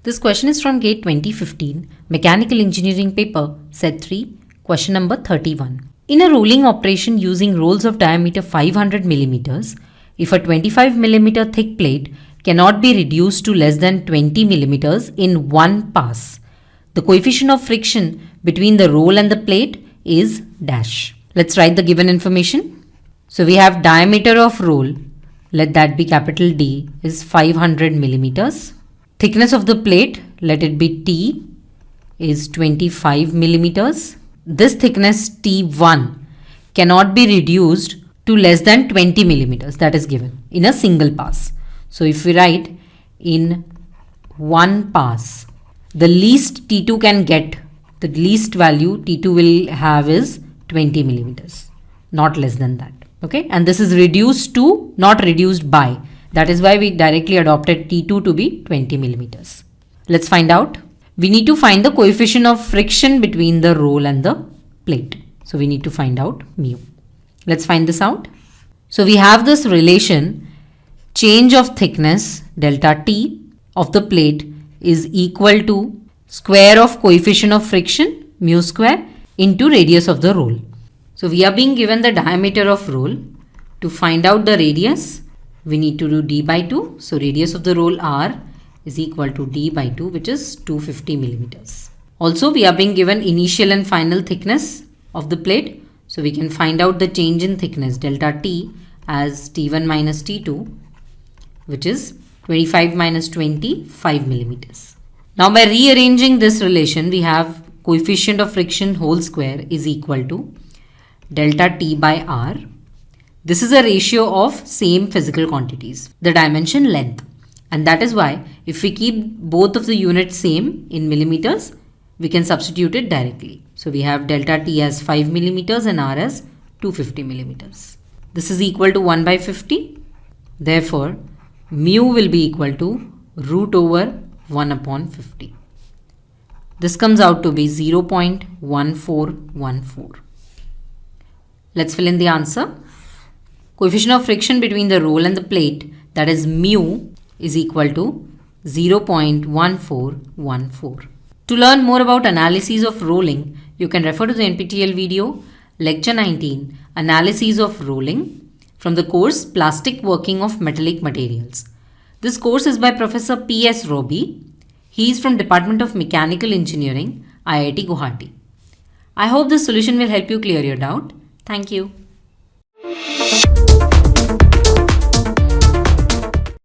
This question is from GATE 2015, Mechanical Engineering paper, set 3, question number 31. In a rolling operation using rolls of diameter 500 mm, if a 25 mm thick plate cannot be reduced to less than 20 mm in one pass, the coefficient of friction between the roll and the plate is dash. Let's write the given information. So we have diameter of roll, let that be capital D, is 500 millimeters. Thickness of the plate, let it be T, is 25 millimeters. This thickness T1 cannot be reduced to less than 20 millimeters, that is given in a single pass. So if we write in one pass, the least T2 can get, the least value T2 will have is 20 millimeters, not less than that. Okay, and this is reduced to, not reduced by. That is why we directly adopted T2 to be 20 millimeters. Let's find out. We need to find the coefficient of friction between the roll and the plate. So we need to find out mu. Let's find this out. So we have this relation, change of thickness delta T of the plate is equal to square of coefficient of friction mu square into radius of the roll. So we are being given the diameter of roll. To find out the radius, we need to do d by 2. So radius of the roll r is equal to d by 2, which is 250 millimeters. Also, we are being given initial and final thickness of the plate. So we can find out the change in thickness delta t as t1 minus t2, which is 25 minus 20, 5 millimeters. Now by rearranging this relation, we have coefficient of friction whole square is equal to delta t by r. This is a ratio of same physical quantities, the dimension length. And that is why if we keep both of the units same in millimeters, we can substitute it directly. So we have delta t as 5 millimeters and r as 250 millimeters. This is equal to 1 by 50. Therefore, mu will be equal to root over 1 upon 50. This comes out to be 0.1414. Let's fill in the answer. Coefficient of friction between the roll and the plate, that is mu, is equal to 0.1414. To learn more about analyses of rolling, you can refer to the NPTEL video, Lecture 19, Analyses of Rolling, from the course Plastic Working of Metallic Materials. This course is by Professor P.S. Roby. He is from Department of Mechanical Engineering, IIT Guwahati. I hope this solution will help you clear your doubt. Thank you.